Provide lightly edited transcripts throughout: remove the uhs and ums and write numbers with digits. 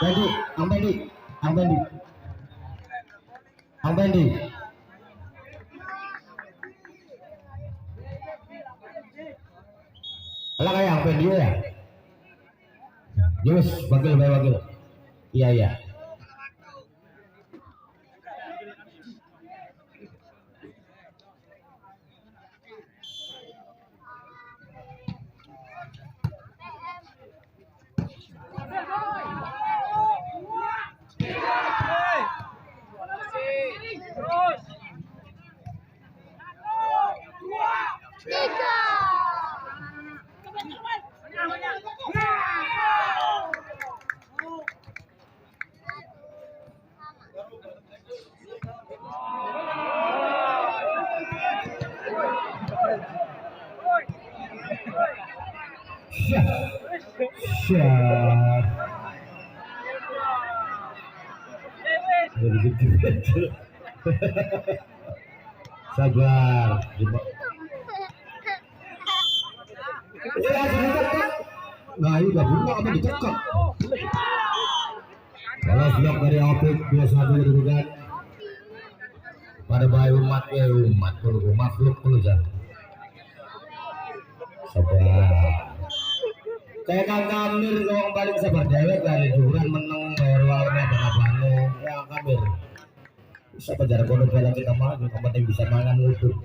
Bendi, Ang Bendi, Ang Bendi, Ang Bendi. Alah kayak Ang Bendi ya. Yes, wakil. Iya. Sabar. Nah, ini udah bunga apa ditekak? Balas blok dari Opik 21 dirugikan pada bayi umat makhluk peluang. Sabar. Kayak Kamir kalau balik sabar dewek kali juran menang baru awalnya bangga ya Kamir. Bisa pajar kono bala kita mah yang penting bisa mangan udut.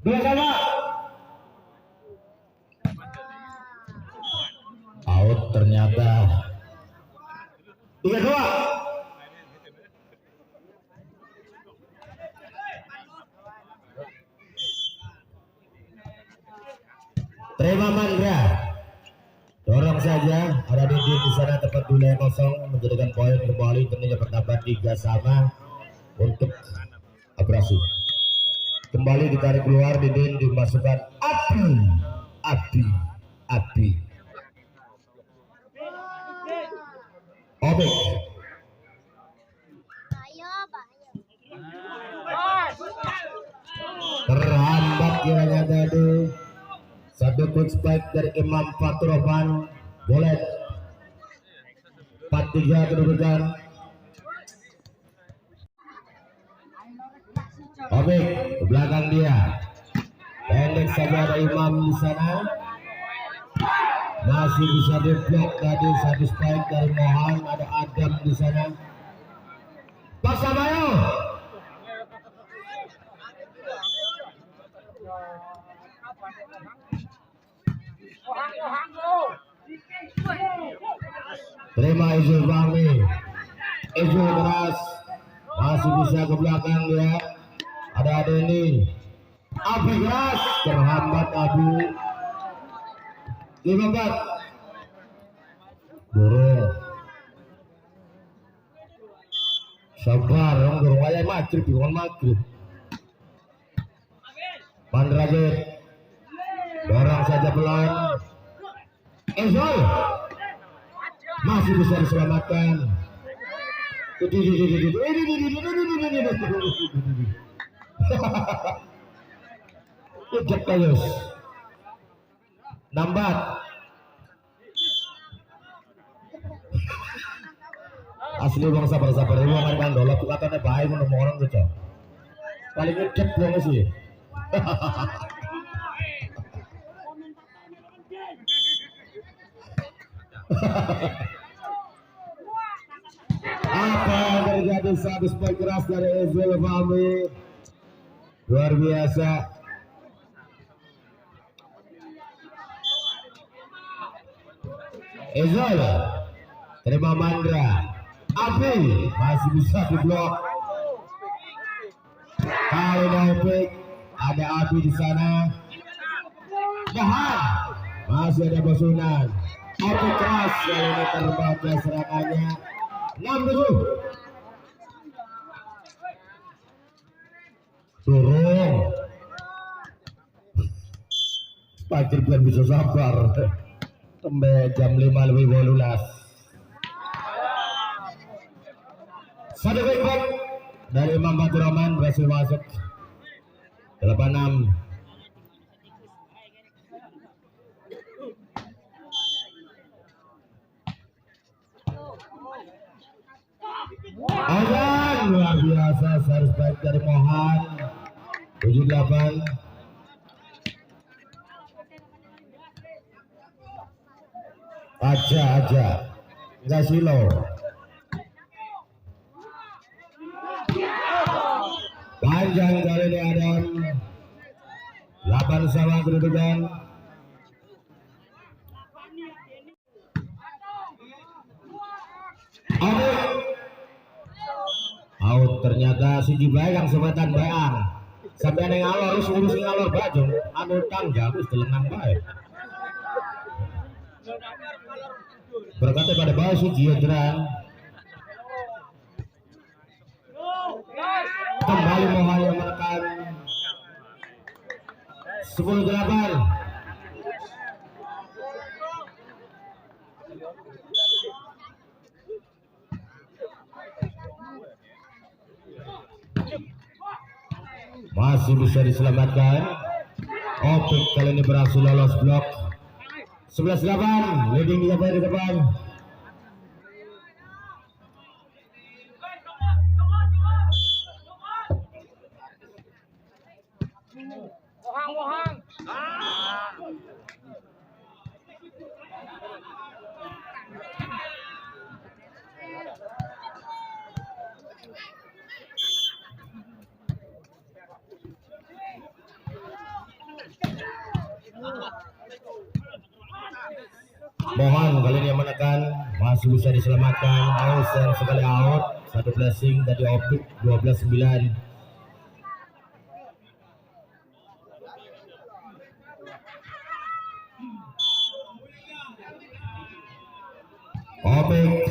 Dua sama. Out ternyata 3-2. Terima Mandra, dorong saja. Ada di sana tepat dulu yang kosong menjadikan poin kembali. Tentunya bertambah 3 sama untuk Abrasi. Kembali ditarik keluar, Didin dimasukkan Abi. Obek. Terhambat kiranya tadi. Satu quick spike dari Imam Faturrahman. Boleh 4-3 kedudukan. Obek ke belakang dia. Pendek saja ada Imam di sana. Masih bisa diblok tadi satu spike dari Mohan. Ada Adam di sana. Pasabayo. Terima Izul Fahmi. Izul keras. Masih bisa ke belakang dia. Ada Deni. Abi keras. Terhambat Abi. 5-4. Burung. Sabar dong, burung ayam maghrib, bukan maghrib. Mandrajit. Dorong saja pelan. Ezol masih bisa diselamatkan. Ujak Kayus nambat. Asli bang sabar ini orang kan dolok katanya baik menemu orang tuh paling ngecek bang sih. Apa yang terjadi saat spike keras dari Ezul Fahmi luar biasa. Ezul terima Mandra. Abi masih bisa diblok. Kali Opik ada Abi di sana. Mohan masih ada Bosunan. Opik keras kali ini terbaca serangannya. 6-7. Turun. Pagir belum bisa sabar. Sampai jam 5:15. Satu back dari Imam Faturrahman berhasil masuk 8-6. Azan luar biasa, servis baik dari Mohan. 78. Aja nggak silo. Panjang kali ini Adam. 8 sama kedudukan. Out ternyata si Jibayang semetan bayang. Sampai ada ngalor urus ngalor baju. Anu tangga wis telengang bae. Berkata pada bawah si Jiodran. Kembali Mohan yang menekan 10-8. Masih bisa diselamatkan. Opik kali ini berhasil lolos blok. 11-8, leading di depan. Mohang. Mohan kali ini yang menekan, masih bisa diselamatkan. Ausen sekali out, satu blessing dari Opik. 12-9. Opik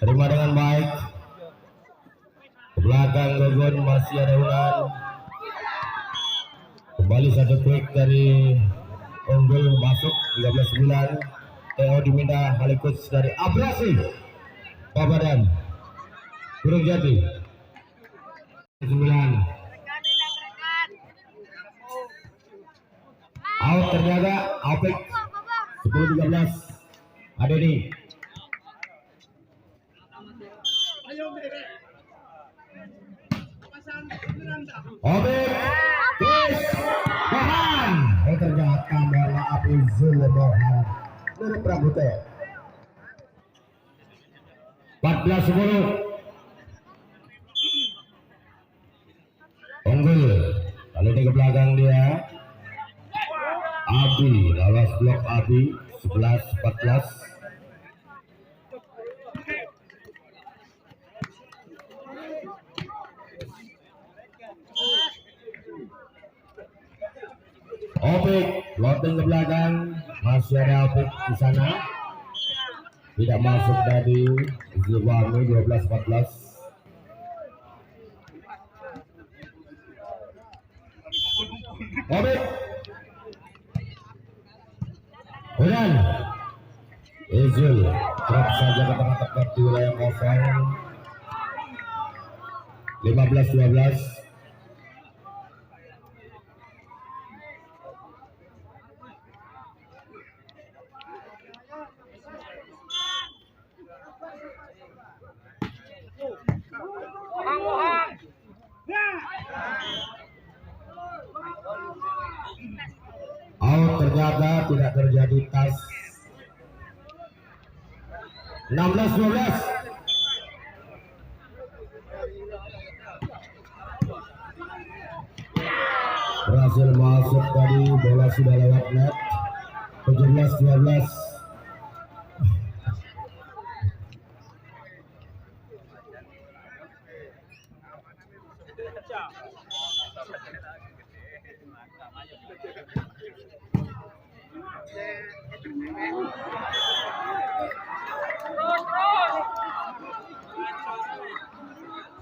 terima dengan baik. Ke belakang Gogon masih ada Unan. Kembali satu quick dari unggul masuk 13-9. Teo diminta Halikus dari Abrasi Pabadan Gunung Jati 9. Out ternyata Opik 10-13. Adeni Opik Mohan. Ternyata bola api Zul Mohan Nurut Prabute 14-10. Unggul kali ini ke belakang dia Abi, lawas blok Abi 11-14. Opik loading ke belakang, masih ada Opik di sana. Tidak masuk dari Ziwami 12-14. Opik Udan Izul drop saja ke tengah tepat di wilayah kosong 15-12. Ternyata tidak terjadi tas. 16-12. Berhasil masuk tadi, bola sudah lewat net. 17-12.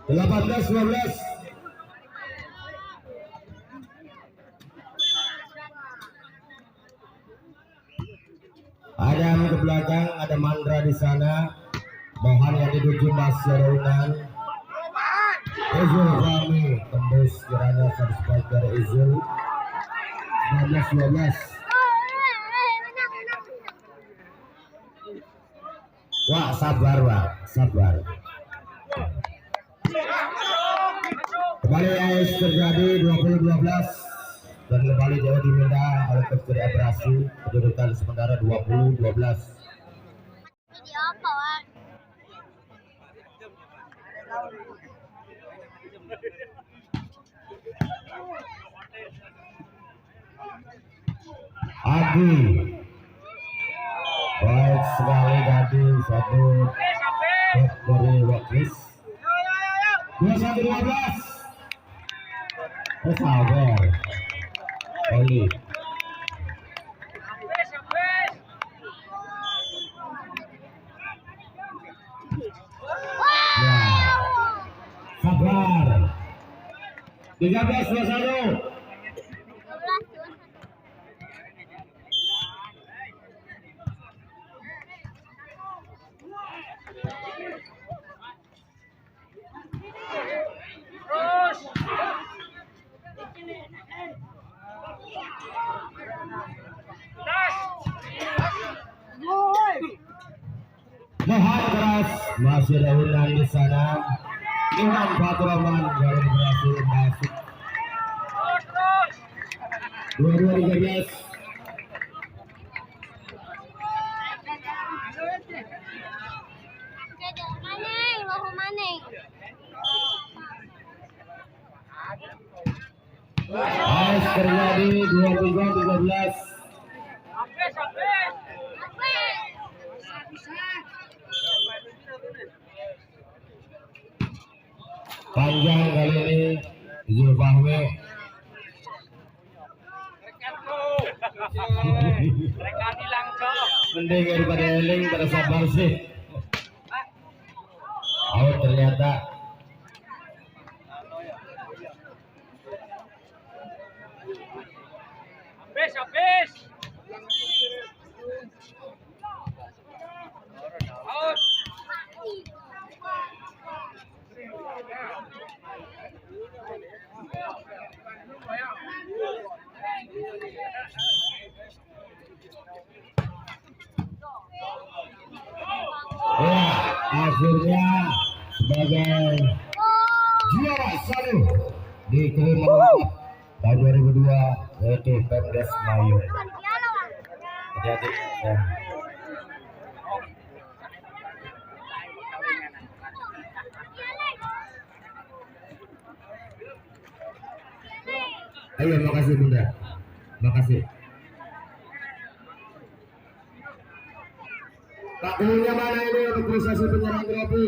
Delapan belas. Adam ke belakang, ada Mandra di sana. Mohan yang dituju masih ada Unan. Izul Rami tembus kiranya servis baik dari Izul. 19-12. Wah, sabar, Wak, sabar. Kembali AS terjadi 20-12 dan kembali Jawa diminta oleh Coach Abrasi, kedudukan sementara 20-12. Adi baik sekali tadi satu dari Wakis 21-12 Sabar Oli ya Sabar 13-21 Mohon keras masih daunan di sana. Dengan Fatur Rahman baru berhasil masuk. 22-13. Ais terjadi 23-13. Panjang kali ini Zul Fahmi. Mending daripada Eling pada Sabar sih. Out ternyata. Habis. Out. Ya, akhirnya sebagai juara satu di Kalimantan tahun 2002 yaitu Pemdes Mayo. Hati-hati ya. Ayo, makasih Bunda, makasih. Tak punya mana ini untuk proses penyerang trofi.